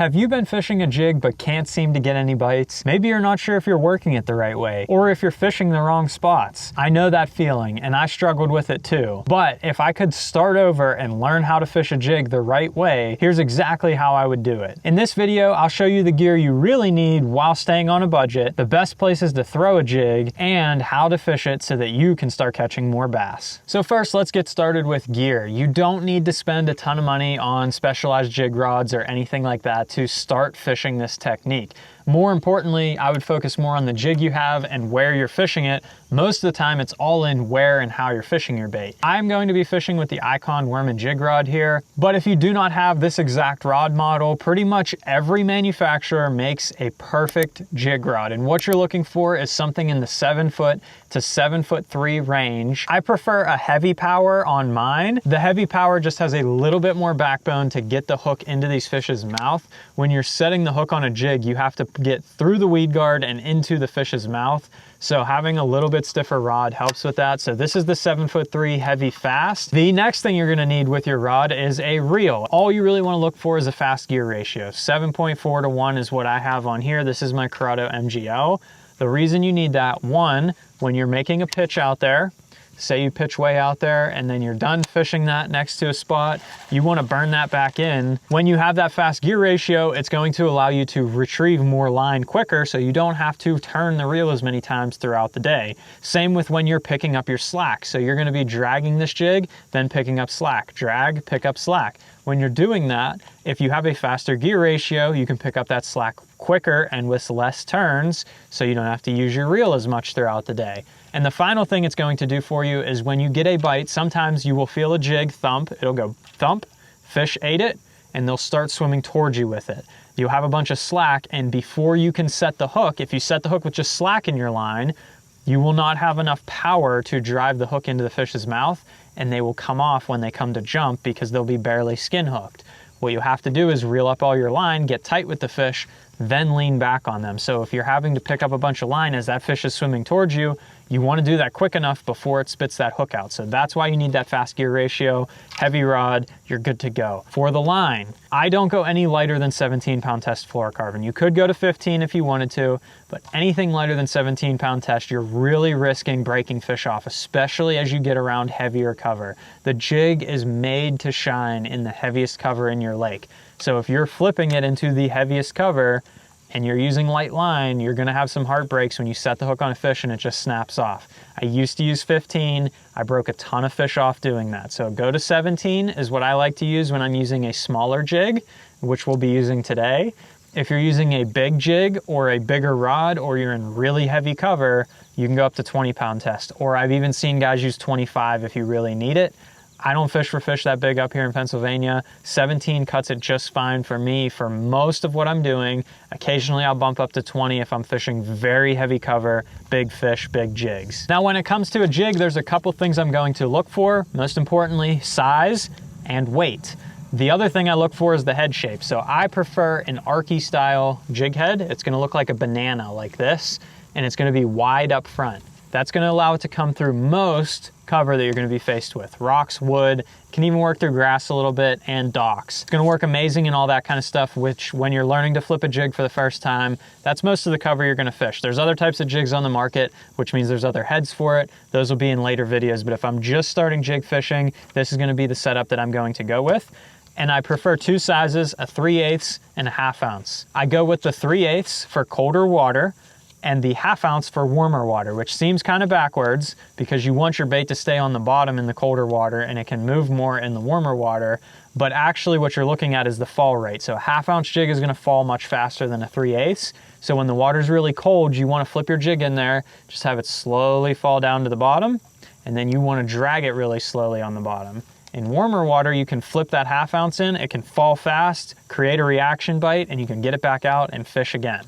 Have you been fishing a jig but can't seem to get any bites? Maybe you're not sure if you're working it the right way or if you're fishing the wrong spots. I know that feeling and I struggled with it too. But if I could start over and learn how to fish a jig the right way, here's exactly how I would do it. In this video, I'll show you the gear you really need while staying on a budget, the best places to throw a jig, and how to fish it so that you can start catching more bass. So first, let's get started with gear. You don't need to spend a ton of money on specialized jig rods or anything like that to start fishing this technique. More importantly, I would focus more on the jig you have and where you're fishing it. Most of the time, it's all in where and how you're fishing your bait. I'm going to be fishing with the Icon worm and jig rod here, but if you do not have this exact rod model, pretty much every manufacturer makes a perfect jig rod, and what you're looking for is something in the 7 foot to 7'3" range. I prefer a heavy power on mine. The heavy power just has a little bit more backbone to get the hook into these fish's mouth. When you're setting the hook on a jig, you have to get through the weed guard and into the fish's mouth. So having a little bit stiffer rod helps with that. So this is the 7'3" heavy fast. The next thing you're gonna need with your rod is a reel. All you really wanna look for is a fast gear ratio. 7.4 to 1 is what I have on here. This is my Corrado MGL. The reason you need that, one, when you're making a pitch out there, say you pitch way out there and then you're done fishing that next to a spot, you want to burn that back in. When you have that fast gear ratio, it's going to allow you to retrieve more line quicker so you don't have to turn the reel as many times throughout the day. Same with when you're picking up your slack. So you're going to be dragging this jig, then picking up slack, drag, pick up slack. When you're doing that, if you have a faster gear ratio, you can pick up that slack quicker and with less turns, so you don't have to use your reel as much throughout the day. And the final thing it's going to do for you is when you get a bite, sometimes you will feel a jig thump. It'll go thump, fish ate it, and they'll start swimming towards you with it. You'll have a bunch of slack, and before you can set the hook, if you set the hook with just slack in your line, you will not have enough power to drive the hook into the fish's mouth, and they will come off when they come to jump because they'll be barely skin hooked. What you have to do is reel up all your line, get tight with the fish, then lean back on them. So if you're having to pick up a bunch of line as that fish is swimming towards you, you want to do that quick enough before it spits that hook out. So that's why you need that fast gear ratio, heavy rod, you're good to go. For the line, I don't go any lighter than 17-pound test fluorocarbon. You could go to 15 if you wanted to, but anything lighter than 17-pound test, you're really risking breaking fish off, especially as you get around heavier cover. The jig is made to shine in the heaviest cover in your lake. So if you're flipping it into the heaviest cover, and you're using light line, you're gonna have some heartbreaks when you set the hook on a fish and it just snaps off. I used to use 15, I broke a ton of fish off doing that. So go to 17 is what I like to use when I'm using a smaller jig, which we'll be using today. If you're using a big jig or a bigger rod or you're in really heavy cover, you can go up to 20-pound test. Or I've even seen guys use 25 if you really need it. I don't fish for fish that big up here in Pennsylvania. 17 cuts it just fine for me for most of what I'm doing. Occasionally I'll bump up to 20 if I'm fishing very heavy cover, big fish, big jigs. Now when it comes to a jig, there's a couple things I'm going to look for. Most importantly, size and weight. The other thing I look for is the head shape. So I prefer an archy style jig head. It's gonna look like a banana like this, and it's gonna be wide up front. That's gonna allow it to come through most cover that you're gonna be faced with. Rocks, wood, can even work through grass a little bit, and docks. It's gonna work amazing in all that kind of stuff, which when you're learning to flip a jig for the first time, that's most of the cover you're gonna fish. There's other types of jigs on the market, which means there's other heads for it. Those will be in later videos, but if I'm just starting jig fishing, this is gonna be the setup that I'm going to go with. And I prefer two sizes, a 3/8 and a 1/2 ounce. I go with the 3/8 for colder water, and the 1/2 ounce for warmer water, which seems kind of backwards because you want your bait to stay on the bottom in the colder water and it can move more in the warmer water. But actually what you're looking at is the fall rate. So a 1/2 ounce jig is gonna fall much faster than a 3/8. So when the water's really cold, you wanna flip your jig in there, just have it slowly fall down to the bottom, and then you wanna drag it really slowly on the bottom. In warmer water, you can flip that 1/2 ounce in, it can fall fast, create a reaction bite, and you can get it back out and fish again.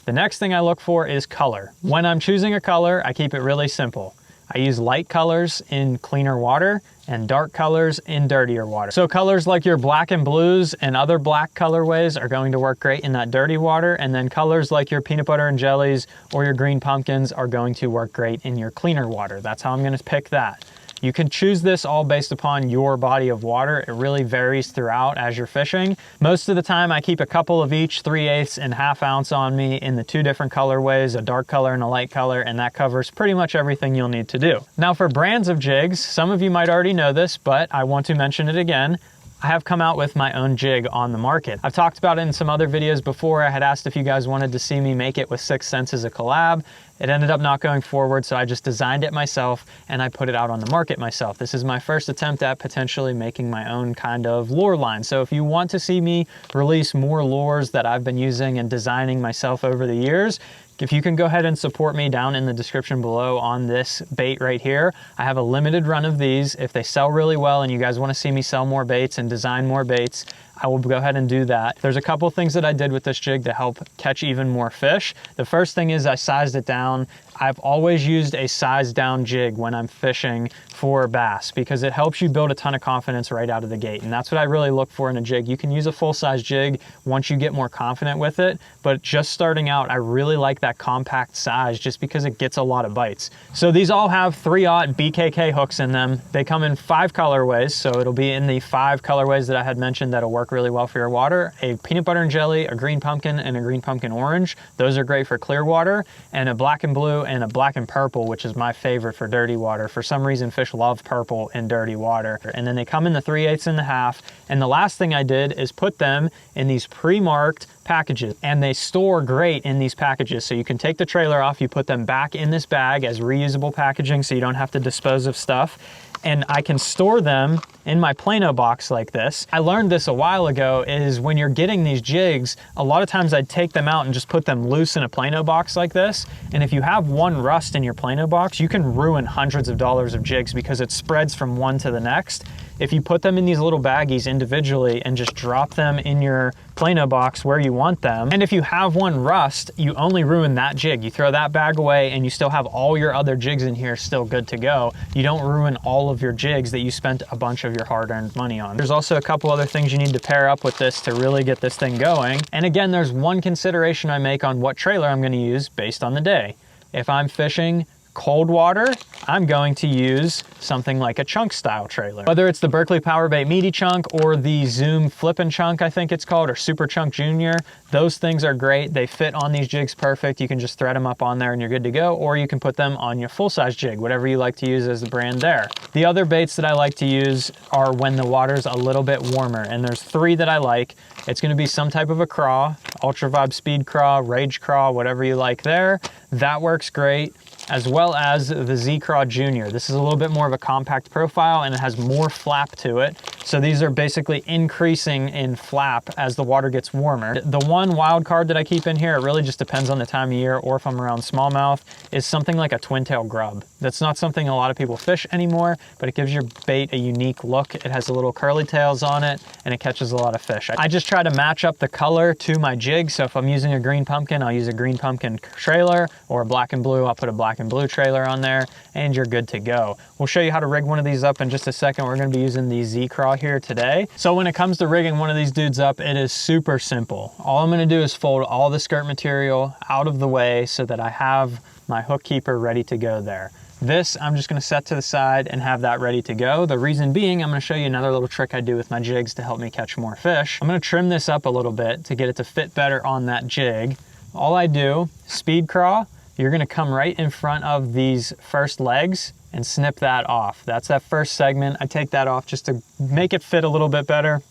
The next thing I look for is color. When I'm choosing a color, I keep it really simple. I use light colors in cleaner water and dark colors in dirtier water. So colors like your black and blues and other black colorways are going to work great in that dirty water, and then colors like your peanut butter and jellies or your green pumpkins are going to work great in your cleaner water. That's how I'm gonna pick that. You can choose this all based upon your body of water. It really varies throughout as you're fishing. Most of the time I keep a couple of each 3/8 and 1/2 ounce on me in the 2 different colorways, a dark color and a light color, and that covers pretty much everything you'll need to do. Now for brands of jigs, some of you might already know this, but I want to mention it again. I have come out with my own jig on the market. I've talked about it in some other videos before. I had asked if you guys wanted to see me make it with 6th Sense as a collab. It ended up not going forward, so I just designed it myself and I put it out on the market myself. This is my first attempt at potentially making my own kind of lure line. So if you want to see me release more lures that I've been using and designing myself over the years, if you can go ahead and support me down in the description below on this bait right here. I have a limited run of these. If they sell really well and you guys want to see me sell more baits and design more baits, I will go ahead and do that. There's a couple things that I did with this jig to help catch even more fish. The first thing is I sized it down. I've always used a sized down jig when I'm fishing for bass because it helps you build a ton of confidence right out of the gate. And that's what I really look for in a jig. You can use a full size jig once you get more confident with it, but just starting out, I really like that compact size just because it gets a lot of bites. So these all have 3/0 BKK hooks in them. They come in 5 colorways, so it'll be in the 5 colorways that I had mentioned that'll work really well for your water. A peanut butter and jelly, a green pumpkin, and a green pumpkin orange. Those are great for clear water. And a black and blue and a black and purple, which is my favorite for dirty water. For some reason, fish love purple in dirty water. And then they come in the 3/8 and the 1/2. And the last thing I did is put them in these pre-marked packages, and they store great in these packages. So you can take the trailer off, you put them back in this bag as reusable packaging so you don't have to dispose of stuff. And I can store them in my Plano box like this. I learned this a while ago is when you're getting these jigs, a lot of times I'd take them out and just put them loose in a Plano box like this. And if you have one rust in your Plano box, you can ruin hundreds of dollars of jigs because it spreads from one to the next. If you put them in these little baggies individually and just drop them in your Plano box where you want them, and if you have one rust, you only ruin that jig. You throw that bag away and you still have all your other jigs in here still good to go. You don't ruin all of your jigs that you spent a bunch of your hard-earned money on. There's also a couple other things you need to pair up with this to really get this thing going. And again, there's one consideration I make on what trailer I'm gonna use based on the day. If I'm fishing cold water, I'm going to use something like a chunk style trailer. Whether it's the Berkley Powerbait Meaty Chunk or the Zoom Flippin' Chunk, I think it's called, or Super Chunk Junior, those things are great. They fit on these jigs perfect. You can just thread them up on there and you're good to go, or you can put them on your full-size jig, whatever you like to use as the brand there. The other baits that I like to use are when the water's a little bit warmer, and there's 3 that I like. It's gonna be some type of a craw, Ultra Vibe Speed Craw, Rage Craw, whatever you like there. That works great, as well as the Z-Craw Junior. This is a little bit more of a compact profile and it has more flap to it. So these are basically increasing in flap as the water gets warmer. The one wild card that I keep in here, it really just depends on the time of year or if I'm around smallmouth, is something like a twin tail grub. That's not something a lot of people fish anymore, but it gives your bait a unique look. It has the little curly tails on it and it catches a lot of fish. I just try to match up the color to my jig. So if I'm using a green pumpkin, I'll use a green pumpkin trailer, or a black and blue, I'll put a black and blue trailer on there and you're good to go. We'll show you how to rig one of these up in just a second. We're gonna be using the Z-Craw here today. So when it comes to rigging one of these dudes up, it is super simple. All I'm gonna do is fold all the skirt material out of the way so that I have my hook keeper ready to go there. This, I'm just gonna set to the side and have that ready to go. The reason being, I'm gonna show you another little trick I do with my jigs to help me catch more fish. I'm gonna trim this up a little bit to get it to fit better on that jig. All I do, speed craw, you're gonna come right in front of these first legs and snip that off. That's that first segment. I take that off just to make it fit a little bit better.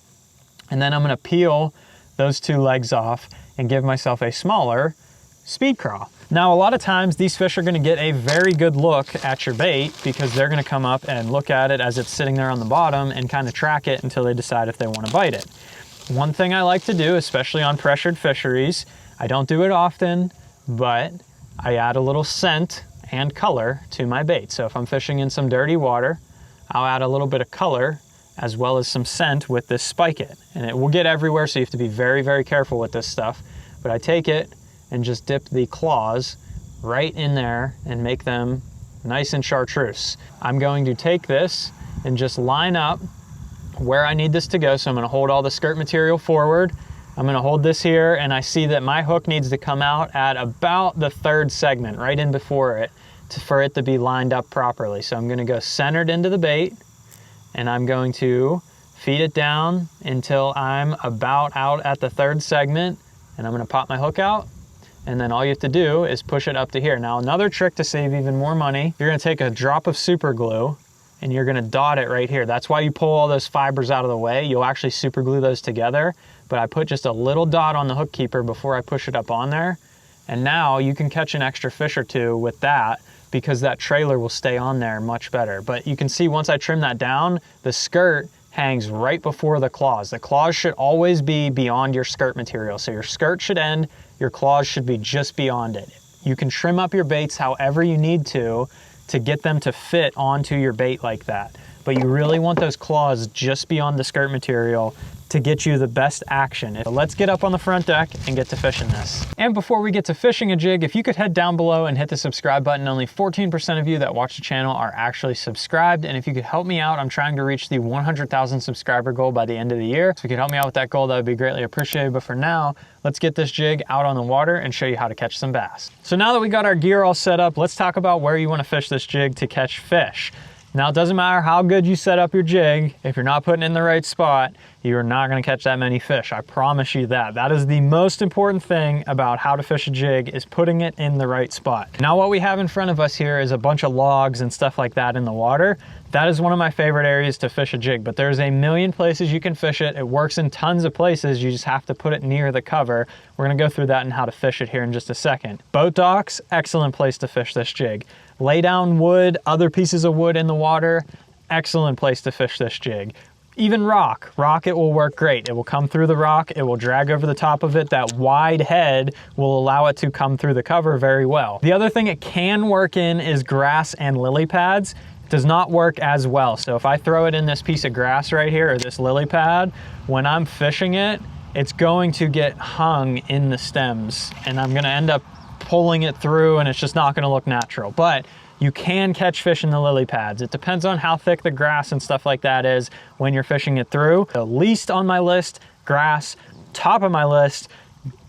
And then I'm gonna peel those 2 legs off and give myself a smaller speed craw. Now, a lot of times these fish are gonna get a very good look at your bait because they're gonna come up and look at it as it's sitting there on the bottom and kind of track it until they decide if they wanna bite it. One thing I like to do, especially on pressured fisheries, I don't do it often, but I add a little scent and color to my bait. So if I'm fishing in some dirty water, I'll add a little bit of color as well as some scent with this Spike It. And it will get everywhere, so you have to be very, very careful with this stuff. But I take it and just dip the claws right in there and make them nice and chartreuse. I'm going to take this and just line up where I need this to go. So I'm gonna hold all the skirt material forward. I'm gonna hold this here, and I see that my hook needs to come out at about the 3rd segment, right in before it. for it to be lined up properly. So I'm gonna go centered into the bait, and I'm going to feed it down until I'm about out at the third segment, and I'm gonna pop my hook out, and then all you have to do is push it up to here. Now, another trick to save even more money, you're gonna take a drop of super glue and you're gonna dot it right here. That's why you pull all those fibers out of the way. You'll actually super glue those together, but I put just a little dot on the hook keeper before I push it up on there. And now you can catch an extra fish or two with that, because that trailer will stay on there much better. But you can see once I trim that down, the skirt hangs right before the claws. The claws should always be beyond your skirt material. So your skirt should end, your claws should be just beyond it. You can trim up your baits however you need to get them to fit onto your bait like that. But you really want those claws just beyond the skirt material to get you the best action. So let's get up on the front deck and get to fishing this. And before we get to fishing a jig, if you could head down below and hit the subscribe button. Only 14% of you that watch the channel are actually subscribed. And if you could help me out, I'm trying to reach the 100,000 subscriber goal by the end of the year. So if you could help me out with that goal, that would be greatly appreciated. But for now, let's get this jig out on the water and show you how to catch some bass. So now that we got our gear all set up, let's talk about where you want to fish this jig to catch fish. Now, it doesn't matter how good you set up your jig, if you're not putting it in the right spot, you're not gonna catch that many fish. I promise you that. That is the most important thing about how to fish a jig, is putting it in the right spot. Now, what we have in front of us here is a bunch of logs and stuff like that in the water. That is one of my favorite areas to fish a jig, but there's a million places you can fish it. It works in tons of places. You just have to put it near the cover. We're gonna go through that and how to fish it here in just a second. Boat docks, excellent place to fish this jig. Lay down wood, other pieces of wood in the water, excellent place to fish this jig. Even rock, it will work great. It will come through the rock, it will drag over the top of it. That wide head will allow it to come through the cover very well. The other thing it can work in is grass and lily pads. It does not work as well. So if I throw it in this piece of grass right here, or this lily pad, when I'm fishing it, it's going to get hung in the stems, and I'm gonna end up pulling it through, and it's just not gonna look natural. But you can catch fish in the lily pads. It depends on how thick the grass and stuff like that is when you're fishing it through. The least on my list, grass. Top of my list,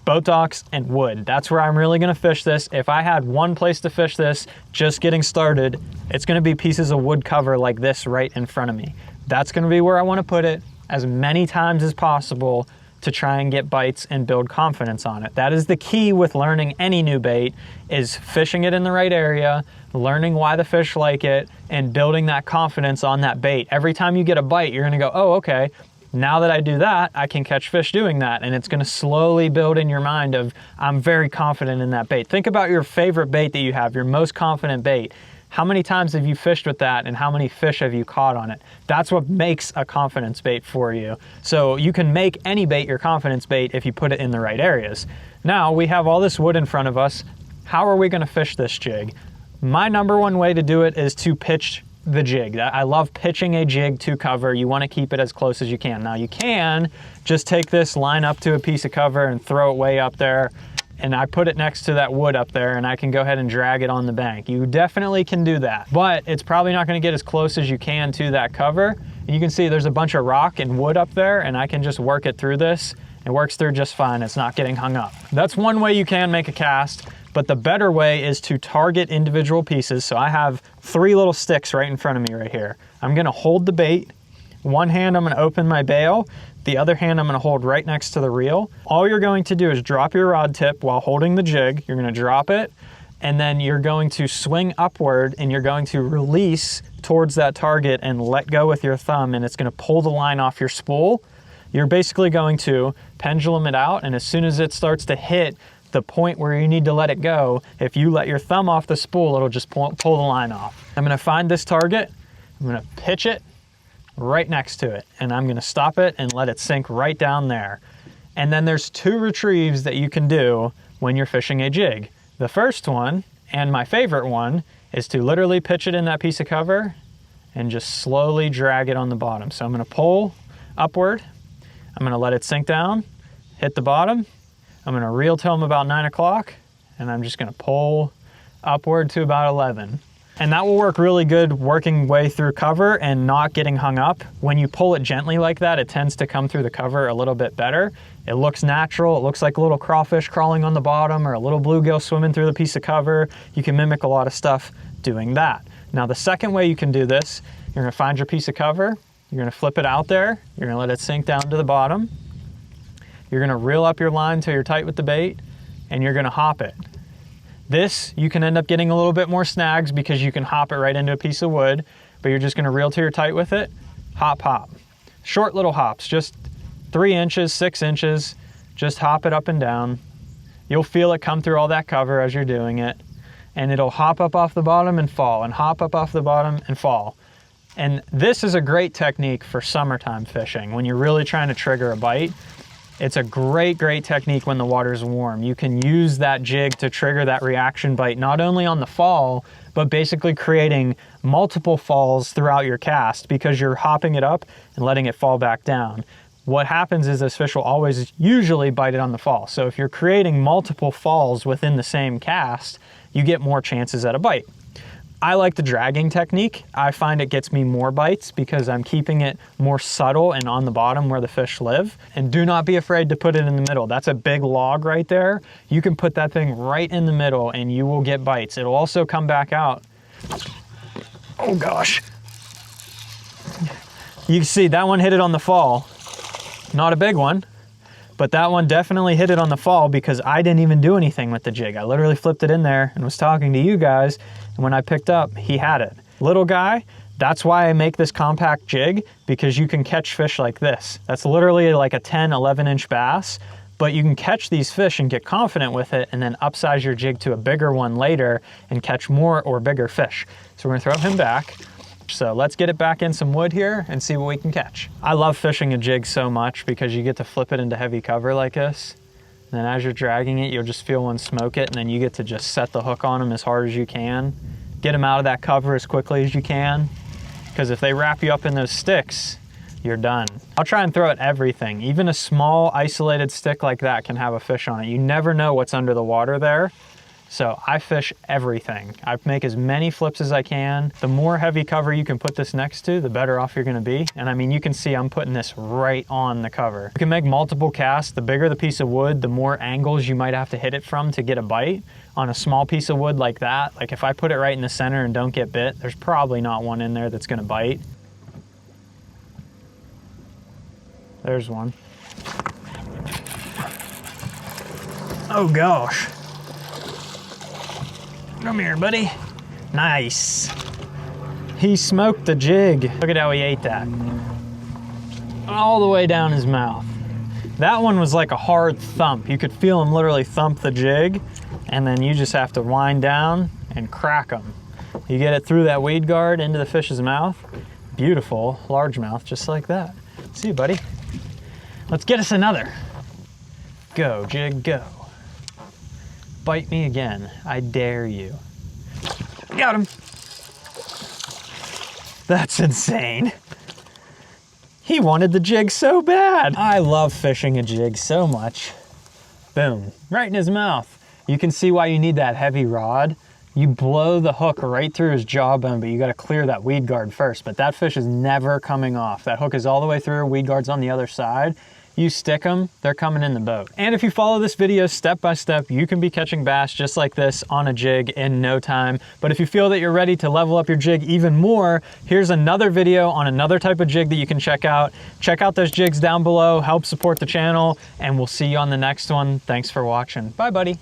boat docks and wood. That's where I'm really gonna fish this. If I had one place to fish this, just getting started, it's gonna be pieces of wood cover like this right in front of me. That's gonna be where I wanna put it as many times as possible to try and get bites and build confidence on it. That is the key with learning any new bait, is fishing it in the right area, learning why the fish like it, and building that confidence on that bait. Every time you get a bite, you're gonna go, oh, okay, now that I do that, I can catch fish doing that. And it's gonna slowly build in your mind of, I'm very confident in that bait. Think about your favorite bait that you have, your most confident bait. How many times have you fished with that, and how many fish have you caught on it? That's what makes a confidence bait for you. So you can make any bait your confidence bait if you put it in the right areas. Now we have all this wood in front of us. How are we gonna fish this jig? My number one way to do it is to pitch the jig. I love pitching a jig to cover. You wanna keep it as close as you can. Now you can just take this, line up to a piece of cover and throw it way up there, and I put it next to that wood up there, and I can go ahead and drag it on the bank. You definitely can do that, but it's probably not gonna get as close as you can to that cover. And you can see there's a bunch of rock and wood up there, and I can just work it through this. It works through just fine. It's not getting hung up. That's one way you can make a cast, but the better way is to target individual pieces. So I have 3 little sticks right in front of me right here. I'm gonna hold the bait. One hand, I'm gonna open my bail. The other hand, I'm gonna hold right next to the reel. All you're going to do is drop your rod tip while holding the jig. You're gonna drop it, and then you're going to swing upward, and you're going to release towards that target and let go with your thumb, and it's gonna pull the line off your spool. You're basically going to pendulum it out, and as soon as it starts to hit the point where you need to let it go, if you let your thumb off the spool, it'll just pull the line off. I'm gonna find this target, I'm gonna pitch it right next to it, and I'm gonna stop it and let it sink right down there. And then there's 2 retrieves that you can do when you're fishing a jig. The first one, and my favorite one, is to literally pitch it in that piece of cover and just slowly drag it on the bottom. So I'm gonna pull upward, I'm gonna let it sink down, hit the bottom, I'm gonna reel till I'm about 9 o'clock, and I'm just gonna pull upward to about 11. And that will work really good working way through cover and not getting hung up. When you pull it gently like that, it tends to come through the cover a little bit better. It looks natural. It looks like a little crawfish crawling on the bottom or a little bluegill swimming through the piece of cover. You can mimic a lot of stuff doing that. Now, the second way you can do this, you're gonna find your piece of cover, you're gonna flip it out there, you're gonna let it sink down to the bottom. You're gonna reel up your line till you're tight with the bait, and you're gonna hop it. This, you can end up getting a little bit more snags because you can hop it right into a piece of wood, but you're just gonna reel till you're tight with it, hop, hop. Short little hops, just 3 inches, 6 inches, just hop it up and down. You'll feel it come through all that cover as you're doing it, and it'll hop up off the bottom and fall, and hop up off the bottom and fall. And this is a great technique for summertime fishing when you're really trying to trigger a bite. It's a great, great technique when the water's warm. You can use that jig to trigger that reaction bite, not only on the fall, but basically creating multiple falls throughout your cast because you're hopping it up and letting it fall back down. What happens is this fish will always usually bite it on the fall. So if you're creating multiple falls within the same cast, you get more chances at a bite. I like the dragging technique. I find it gets me more bites because I'm keeping it more subtle and on the bottom where the fish live. And do not be afraid to put it in the middle. That's a big log right there. You can put that thing right in the middle and you will get bites. It'll also come back out. Oh gosh. You can see that one hit it on the fall. Not a big one, but that one definitely hit it on the fall because I didn't even do anything with the jig. I literally flipped it in there and was talking to you guys. And when I picked up, he had it. Little guy, that's why I make this compact jig, because you can catch fish like this. That's literally like a 10, 11 inch bass, but you can catch these fish and get confident with it and then upsize your jig to a bigger one later and catch more or bigger fish. So we're gonna throw him back. So let's get it back in some wood here and see what we can catch. I love fishing a jig so much because you get to flip it into heavy cover like this. And then as you're dragging it, you'll just feel one smoke it, and then you get to just set the hook on them as hard as you can. Get them out of that cover as quickly as you can, because if they wrap you up in those sticks, you're done. I'll try and throw at everything. Even a small isolated stick like that can have a fish on it. You never know what's under the water there. So I fish everything. I make as many flips as I can. The more heavy cover you can put this next to, the better off you're gonna be. And I mean, you can see I'm putting this right on the cover. You can make multiple casts. The bigger the piece of wood, the more angles you might have to hit it from to get a bite. On a small piece of wood like that, like if I put it right in the center and don't get bit, there's probably not one in there that's gonna bite. There's one. Oh gosh. Come here, buddy. Nice. He smoked the jig. Look at how he ate that. All the way down his mouth. That one was like a hard thump. You could feel him literally thump the jig, and then you just have to wind down and crack him. You get it through that weed guard into the fish's mouth. Beautiful largemouth, just like that. See you, buddy. Let's get us another. Go, jig, go. Bite me again. I dare you. Got him. That's insane. He wanted the jig so bad. I love fishing a jig so much. Boom, right in his mouth. You can see why you need that heavy rod. You blow the hook right through his jawbone, but you gotta clear that weed guard first. But that fish is never coming off. That hook is all the way through, weed guard's on the other side. You stick them, they're coming in the boat. And if you follow this video step by step, you can be catching bass just like this on a jig in no time. But if you feel that you're ready to level up your jig even more, here's another video on another type of jig that you can check out. Check out those jigs down below, help support the channel, and we'll see you on the next one. Thanks for watching. Bye, buddy.